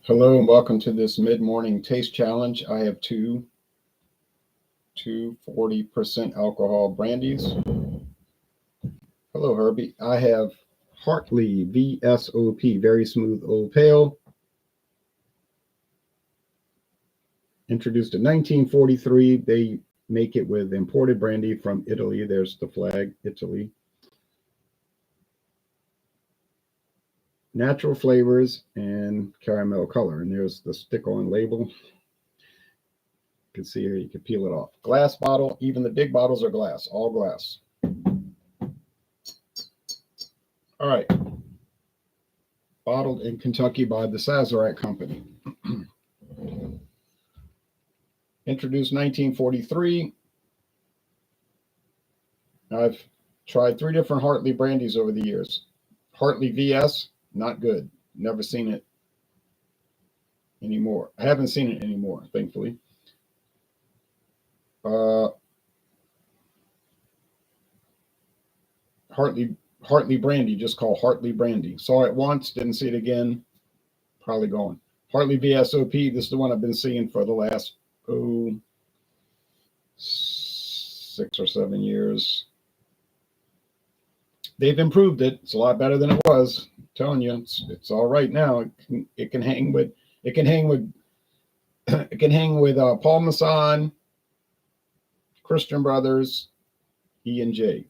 Hello and welcome to this mid-morning taste challenge. I have two 40% alcohol brandies. Hello, Herbie. I have Hartley V.S.O.P, very smooth old pale. Introduced in 1943. They make it with imported brandy from Italy. There's the flag, Italy. Natural flavors and caramel color. And there's the stick-on label. You can see here, you can peel it off. Glass bottle, even the big bottles are glass, all glass. All right. Bottled in Kentucky by the Sazerac Company. Introduced 1943. I've tried 3 different Hartley brandies over the years. Hartley VS, not good. Never seen it anymore. I haven't seen it anymore, thankfully. Hartley brandy, just called Hartley brandy. Saw it once, didn't see it again. Probably gone. Hartley V.S.O.P. This is the one I've been seeing for the last 6 or 7 years. They've improved it. It's a lot better than it was. I'm telling you, it's all right now. It can hang with Paul Masson, Christian Brothers, E&J.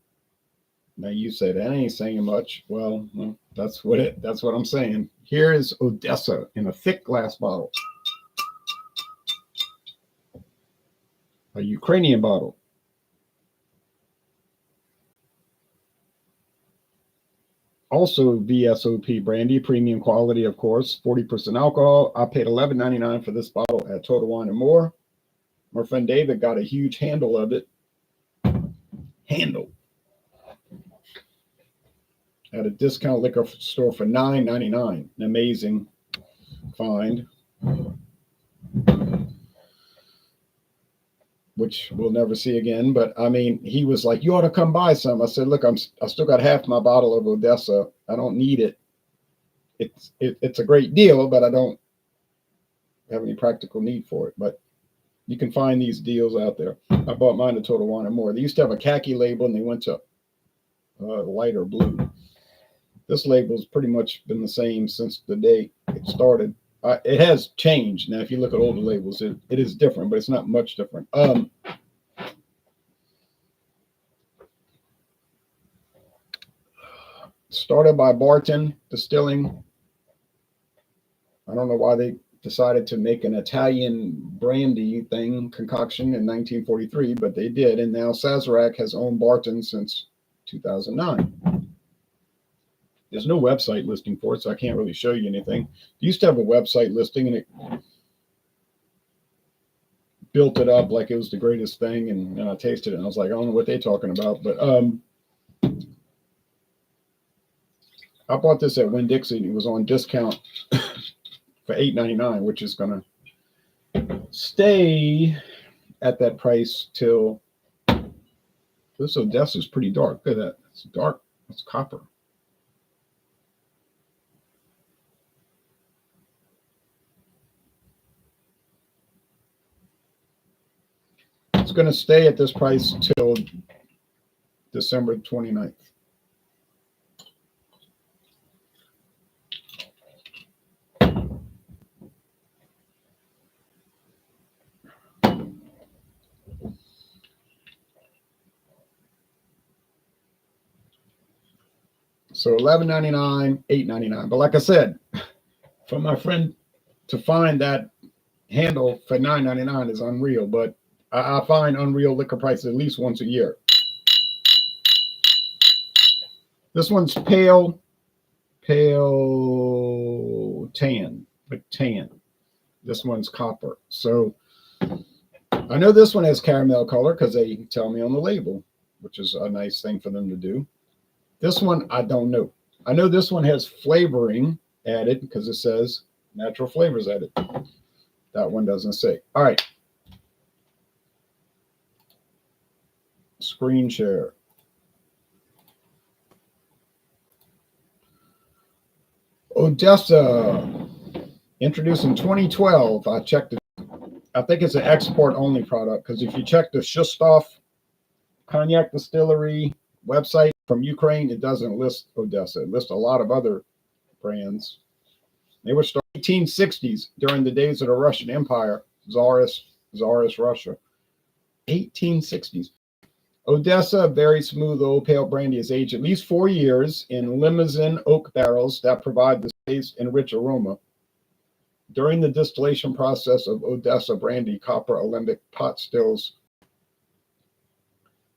Now you say that ain't saying much. Well, that's what I'm saying. Here is Odessa in a thick glass bottle. A Ukrainian bottle. Also V.S.O.P brandy, premium quality, of course, 40% alcohol. I paid $11.99 for this bottle at Total Wine and More. My friend David got a huge handle of it. At a discount liquor store for $9.99. An amazing find, which we'll never see again. But I mean, he was like, "You ought to come buy some." I said, "Look, I still got half my bottle of Odessa. I don't need it. It's a great deal, but I don't have any practical need for it." But you can find these deals out there. I bought mine at Total Wine and More. They used to have a khaki label, and they went to lighter blue. This label's pretty much been the same since the day it started. It has changed. Now, if you look at older labels, it is different, but it's not much different. Started by Barton Distilling. I don't know why they decided to make an Italian brandy concoction in 1943, but they did. And now Sazerac has owned Barton since 2009. There's no website listing for it, so I can't really show you anything. They used to have a website listing, and it built it up like it was the greatest thing. And I tasted it, and I was like, I don't know what they're talking about. But I bought this at Winn-Dixie, and it was on discount for $8.99, which is going to stay at that price till... This Odessa is pretty dark. Look at that. It's dark. It's copper. It's going to stay at this price till December 29th. So $11.99, $8.99. But like I said, for my friend to find that handle for $9.99 is unreal. But I find unreal liquor prices at least once a year. This one's pale tan, but tan. This one's copper. So I know this one has caramel color because they tell me on the label, which is a nice thing for them to do. This one, I don't know. I know this one has flavoring added because it says natural flavors added. That one doesn't say. All right. Screen share. Odessa Introduced in 2012. I checked it. I think it's an export only product because if you check the Shustoff Cognac Distillery website from Ukraine, it doesn't list Odessa. It lists a lot of other brands. They were started in the 1860s during the days of the Russian Empire, Tsarist Russia. 1860s. Odessa, very smooth old pale brandy, is aged at least 4 years in limousin oak barrels that provide the taste and rich aroma. During the distillation process of Odessa brandy, copper alembic pot stills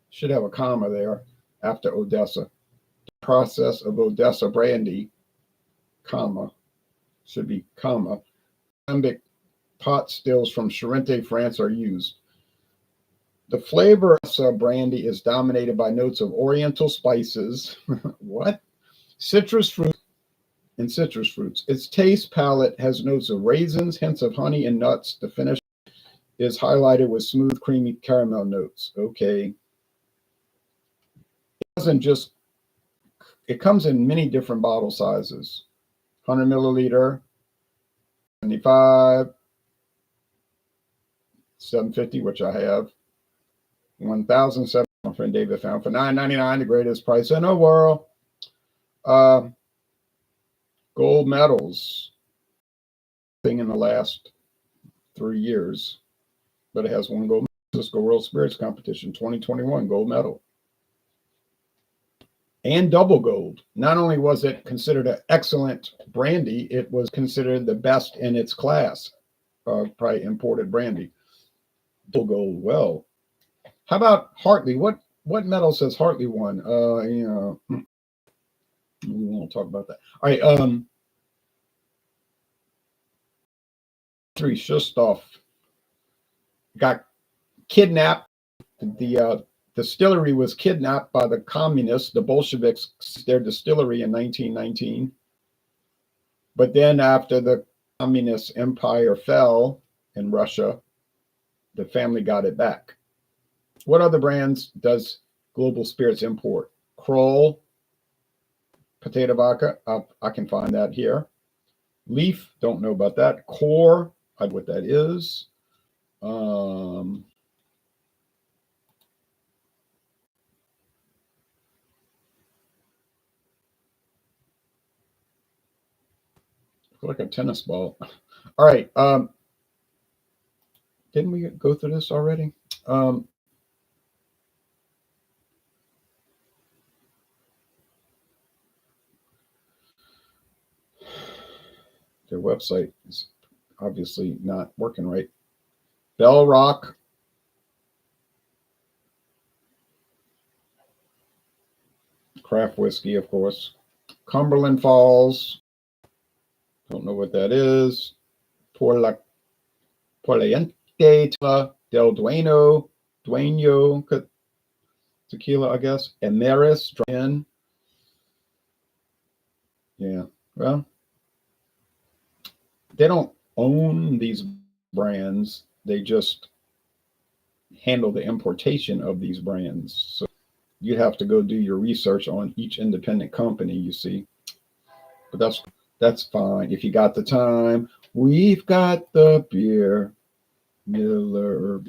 should have a comma there after Odessa. The process of Odessa brandy, comma, should be comma. Alembic pot stills from Charente, France are used. The flavor of brandy is dominated by notes of oriental spices, what? Citrus fruit and citrus fruits. Its taste palette has notes of raisins, hints of honey and nuts. The finish is highlighted with smooth, creamy caramel notes. Okay. It doesn't just, it comes in many different bottle sizes. 100 milliliter, 75, 750, which I have. 1,007, my friend David found for $9.99, the greatest price in the world. Gold medals, thing in the last 3 years, but it has one gold medal. Cisco World Spirits Competition 2021 gold medal and double gold. Not only was it considered an excellent brandy, it was considered the best in its class of probably imported brandy. Double gold. Well, how about Hartley? What medal says Hartley won? We won't talk about that. All right. 3 Shustoff got kidnapped. The distillery was kidnapped by the communists. The Bolsheviks, their distillery in 1919. But then after the communist empire fell in Russia, the family got it back. What other brands does Global Spirits import? Kroll, potato vodka. I can find that here. Leaf, don't know about that. Core, I know what that is. Like a tennis ball. All right. Didn't we go through this already? Their website is obviously not working right. Bell Rock. Craft whiskey, of course. Cumberland Falls. Don't know what that is. Porliente del Dueno. Tequila, I guess. Emeris. Yeah. Well, they don't own these brands. They just handle the importation of these brands. So you have to go do your research on each independent company, you see. But that's fine. If you got the time, we've got the beer. Miller.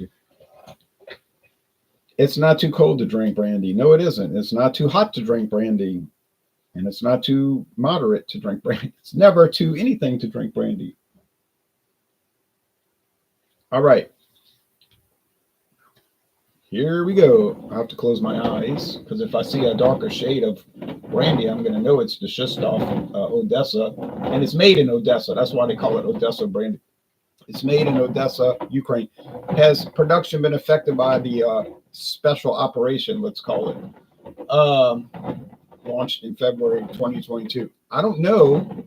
It's not too cold to drink brandy. No, it isn't. It's not too hot to drink brandy. And it's not too moderate to drink brandy. It's never too anything to drink brandy. All right. Here we go. I have to close my eyes because if I see a darker shade of brandy, I'm going to know it's the Shustoff Odessa. And it's made in Odessa. That's why they call it Odessa brandy. It's made in Odessa, Ukraine. Has production been affected by the special operation, let's call it, launched in February 2022? I don't know.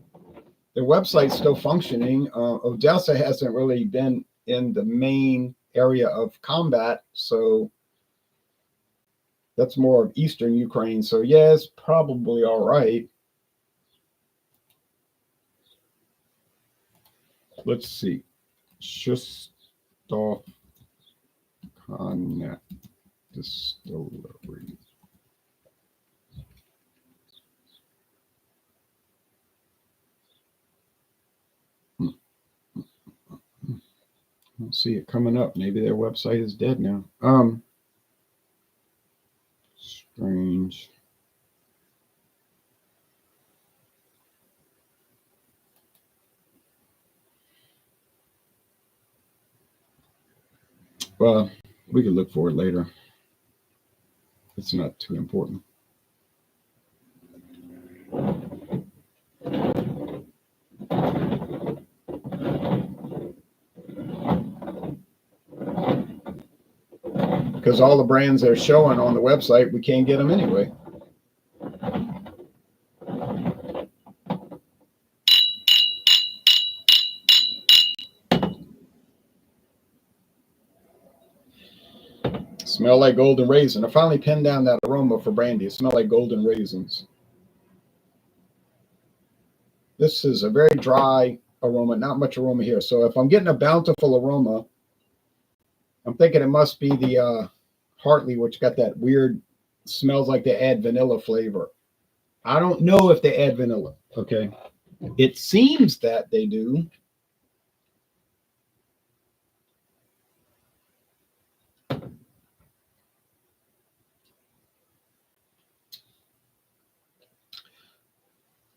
Their website's still functioning. Odessa hasn't really been in the main area of combat, so that's more of Eastern Ukraine. So yeah, it's probably all right. Let's see. Shustoff Cognac Distillery. See it coming up. Maybe their website is dead now. Strange. Well, we could look for it later. It's not too important. Because all the brands they're showing on the website, we can't get them anyway. Smell like golden raisin. I finally pinned down that aroma for brandy. It smells like golden raisins. This is a very dry aroma, not much aroma here. So if I'm getting a bountiful aroma, I'm thinking it must be the Hartley, which got that weird, smells like they add vanilla flavor. I don't know if they add vanilla, okay? It seems that they do.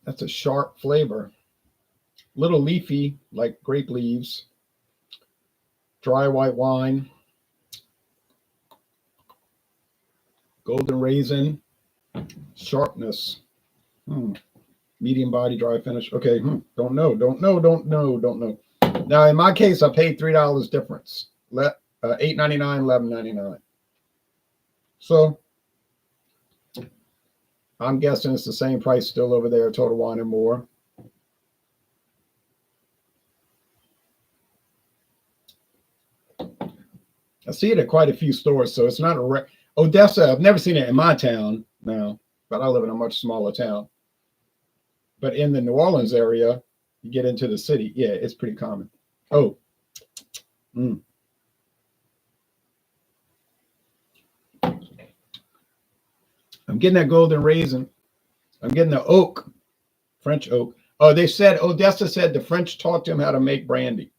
That's a sharp flavor. Little leafy, like grape leaves. Dry white wine. Golden raisin. Sharpness. Medium body, dry finish. Okay, don't know. Now, in my case, I paid $3 difference. $8.99, $11.99. So, I'm guessing it's the same price still over there, Total Wine and More. I see it at quite a few stores, so it's not a Odessa. I've never seen it in my town now, but I live in a much smaller town. But in the New Orleans area, you get into the city, yeah, it's pretty common. Oh, I'm getting that golden raisin. I'm getting the oak, French oak. Oh, they said, Odessa said the French taught them how to make brandy.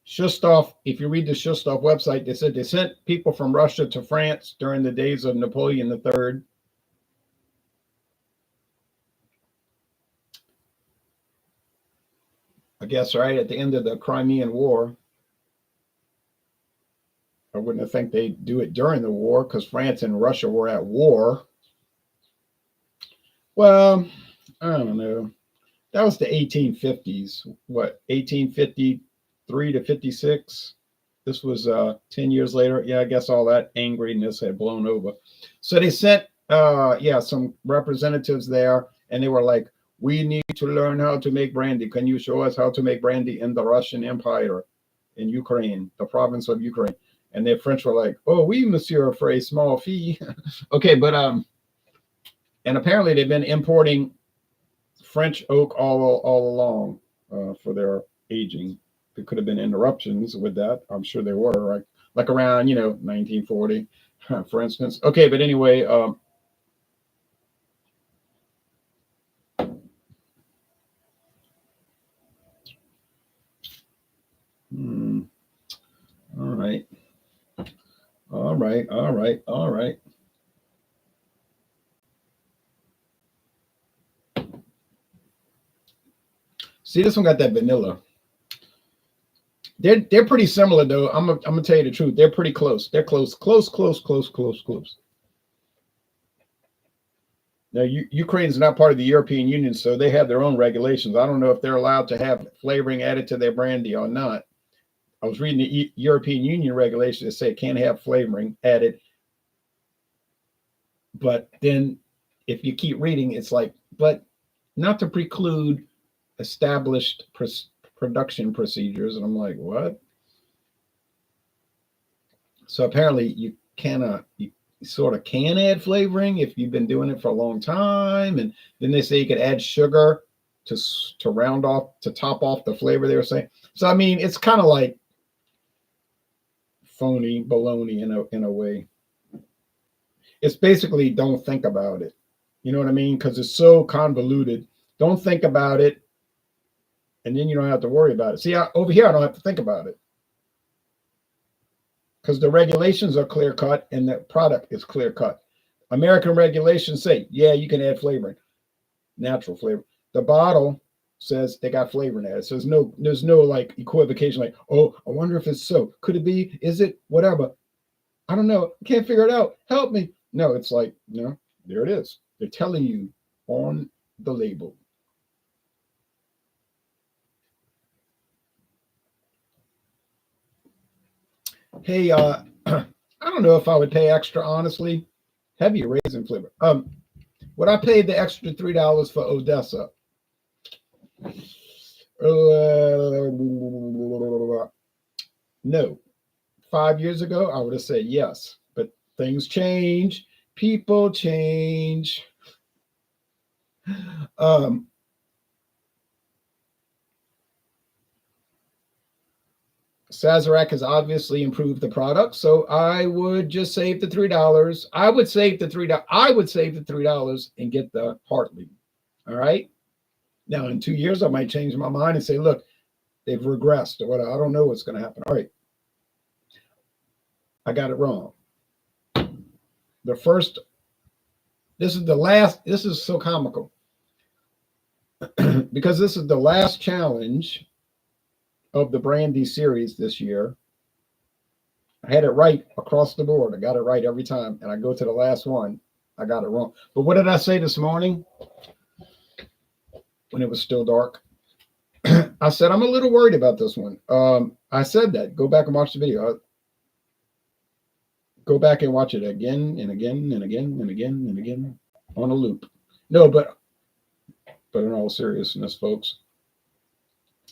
Shustoff, if you read the Shustoff website, they said they sent people from Russia to France during the days of Napoleon III. I guess right at the end of the Crimean War. I wouldn't have think they'd do it during the war because France and Russia were at war. Well, I don't know. That was the 1850s. What, 1853 to 56? This was 10 years later. Yeah, I guess all that angriness had blown over. So they sent, some representatives there, and they were like, we need to learn how to make brandy. Can you show us how to make brandy in the Russian Empire, in Ukraine, the province of Ukraine? And the French were like, oh, oui, monsieur, for a small fee. Okay, but, and apparently they've been importing French oak all along for their aging. There could have been interruptions with that. I'm sure there were, right? Like around, 1940, for instance. Okay, but anyway, all right. See, this one got that vanilla. They're pretty similar though. I'm gonna tell you the truth. They're pretty close. They're close. Now, Ukraine's not part of the European Union, so they have their own regulations. I don't know if they're allowed to have flavoring added to their brandy or not. I was reading the European Union regulations that say it can't have flavoring added. But then if you keep reading, it's like, but not to preclude established production procedures. And I'm like, what? So apparently you cannot, you sort of can add flavoring if you've been doing it for a long time. And then they say you could add sugar to round off, to top off the flavor they were saying. So, I mean, it's kind of like phony baloney in a way. It's basically don't think about it. You know what I mean? Because it's so convoluted. Don't think about it. And then you don't have to worry about it. See, over here, I don't have to think about it. because the regulations are clear cut and the product is clear cut. American regulations say, yeah, you can add flavoring, natural flavor. The bottle says they got flavor in it. It says no, there's no like equivocation, like, oh, I wonder if it's so. Could it be? Is it? Whatever. I don't know. Can't figure it out. Help me. No, it's like, no, there it is. They're telling you on the label. Hey, I don't know if I would pay extra, honestly. Heavy raisin flavor. Would I pay the extra $3 for Odessa? No. 5 years ago, I would have said yes. But things change. People change. Sazerac has obviously improved the product, so I would just save the $3. I would save the $3. I would save the $3 and get the Hartley. All right. Now, in 2 years, I might change my mind and say, look, they've regressed or whatever. I don't know what's going to happen. All right. I got it wrong. The first, this is the last, this is so comical because this is the last challenge of the brandy series this year. I had it right across the board. I got it right every time. And I go to the last one, I got it wrong. But what did I say this morning when it was still dark? I said, I'm a little worried about this one. I said that. Go back and watch the video. Go back and watch it again and again and again and again and again on a loop. No, but in all seriousness, folks,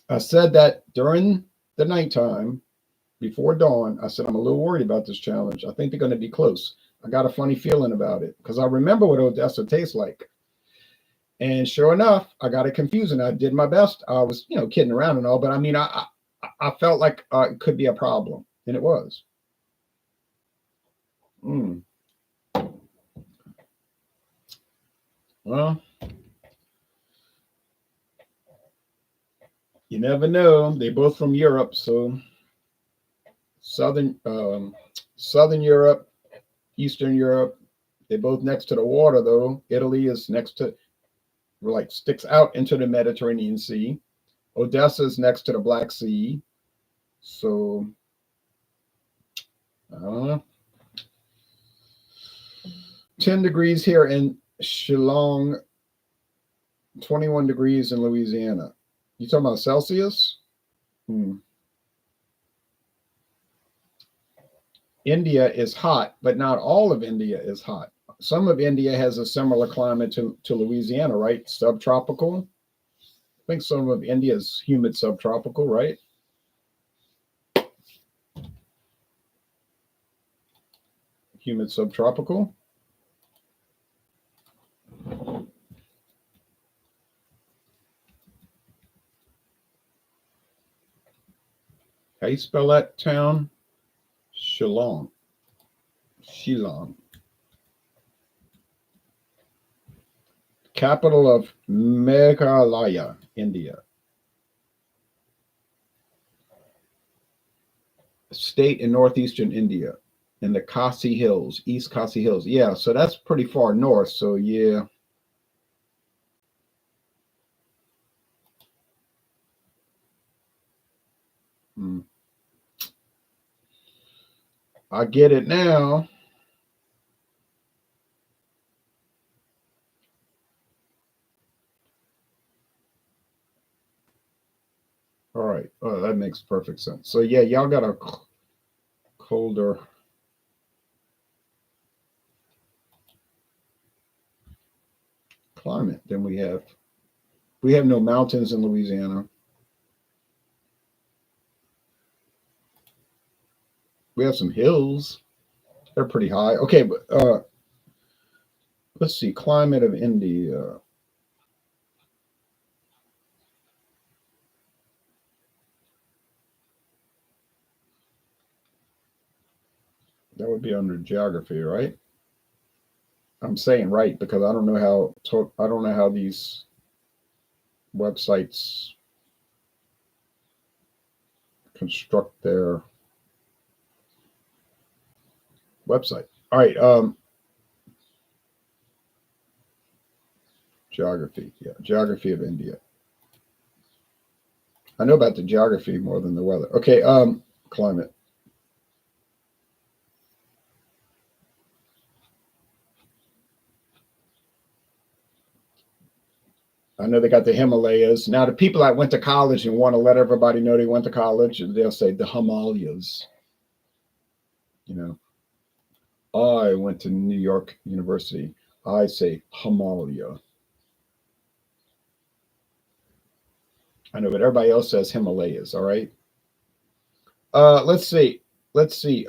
I said that during the nighttime before dawn, I said, I'm a little worried about this challenge. I think they're going to be close. I got a funny feeling about it because I remember what Odessa tastes like. And sure enough, I got it confusing. I did my best. I was, kidding around and all, but I mean, I felt like it could be a problem, and it was. Well, you never know. They're both from Europe, so Southern Europe, Eastern Europe. They're both next to the water, though. Italy is next to, like, sticks out into the Mediterranean Sea. Odessa is next to the Black Sea. So, I don't know. 10 degrees here in Shillong, 21 degrees in Louisiana. You talking about Celsius? India is hot, but not all of India is hot. Some of India has a similar climate to Louisiana, right? Subtropical. I think some of India is humid subtropical, right? Humid subtropical. How you spell that town? Shillong. Capital of Meghalaya, India. State in northeastern India, in the Khasi Hills, East Khasi Hills. Yeah, so that's pretty far north. So yeah. I get it now. All right. Oh, that makes perfect sense. So yeah, y'all got a colder climate than we have. We have no mountains in Louisiana. We have some hills. They're pretty high. Okay, but let's see. Climate of India. That would be under geography, right? I'm saying right because I don't know how these websites construct their website. All right. Geography. Yeah. Geography of India. I know about the geography more than the weather. Okay. Climate. I know they got the Himalayas. Now, the people that went to college and want to let everybody know they went to college, they'll say the Himalayas. You know, I went to New York University. I say Himalaya. I know, but everybody else says Himalayas. All right. Let's see. Let's see.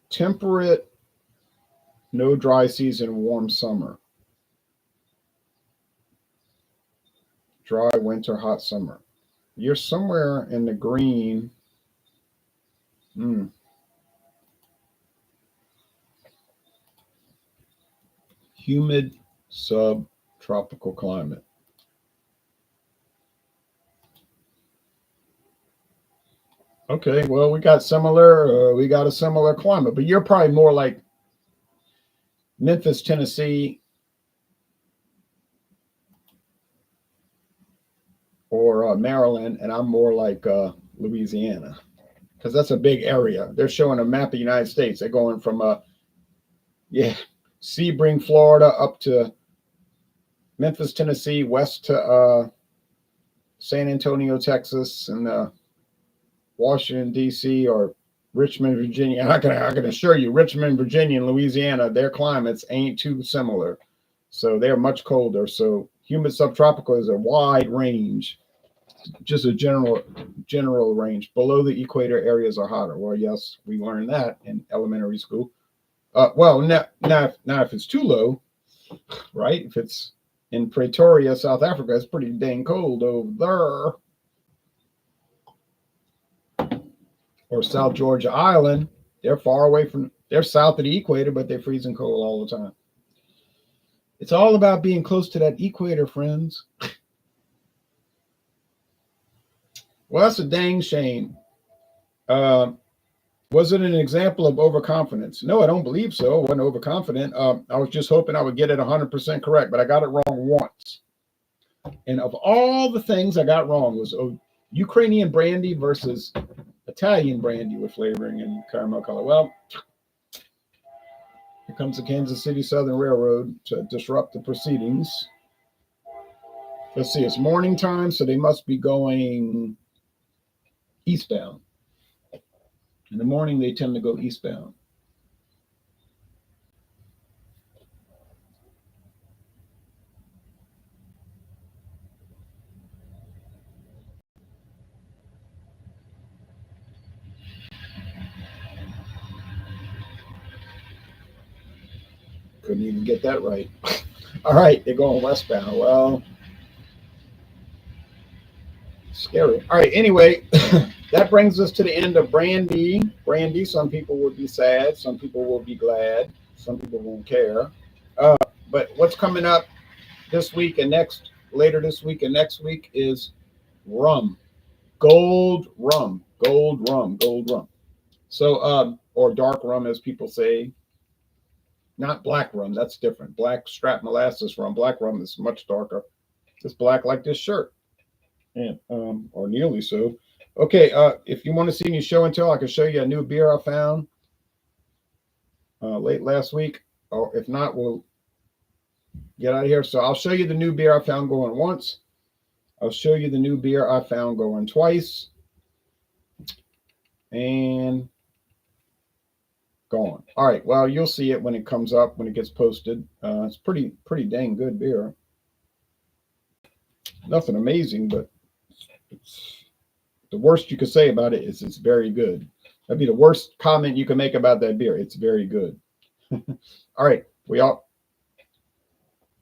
Temperate, no dry season, warm summer. Dry winter, hot summer. You're somewhere in the green. Humid subtropical climate. Okay, well, we got similar. We got a similar climate, but you're probably more like Memphis, Tennessee, or Maryland, and I'm more like Louisiana, because that's a big area. They're showing a map of the United States. They're going from yeah, Sebring, Florida, up to Memphis, Tennessee, west to San Antonio, Texas, and Washington, D.C., or Richmond, Virginia. I can assure you, Richmond, Virginia, and Louisiana, their climates ain't too similar. So they're much colder. So humid subtropical is a wide range, just a general range. Below the equator areas are hotter. Well, yes, we learned that in elementary school. Well, now if it's too low, right? If it's in Pretoria, South Africa, it's pretty dang cold over there. Or South Georgia Island, they're far away from, they're south of the equator, but they're freezing cold all the time. It's all about being close to that equator, friends. Well, that's a dang shame. Was it an example of overconfidence? No, I don't believe so. I wasn't overconfident. I was just hoping I would get it 100% correct, but I got it wrong once. And of all the things I got wrong was Ukrainian brandy versus Italian brandy with flavoring and caramel color. Well, here comes the Kansas City Southern Railroad to disrupt the proceedings. Let's see, it's morning time, so they must be going eastbound. In the morning, they tend to go eastbound. Couldn't even get that right. All right, they're going westbound. Well, scary. All right, anyway, that brings us to the end of brandy. Brandy, some people will be sad, some people will be glad, some people won't care. But what's coming up this week and later this week and next week is rum, gold rum. So, or dark rum, as people say, not black rum. That's different. Black strap molasses rum. Black rum is much darker. It's black like this shirt, and or nearly so. Okay, if you want to see me show and tell, I can show you a new beer I found late last week. Or if not, we'll get out of here. So I'll show you the new beer I found going once. I'll show you the new beer I found going twice. And gone. All right. Well, you'll see it when it comes up, when it gets posted. It's pretty dang good beer. Nothing amazing, but it's the worst you could say about it is it's very good. That'd be the worst comment you can make about that beer. It's very good. All right. We all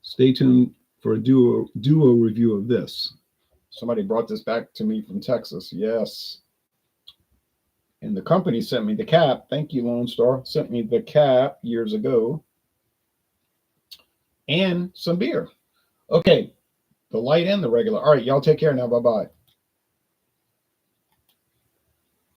stay tuned for a duo review of this. Somebody brought this back to me from Texas. Yes. And the company sent me the cap. Thank you, Lone Star. Sent me the cap years ago. And some beer. Okay. The light and the regular. All right, y'all take care now. Bye bye.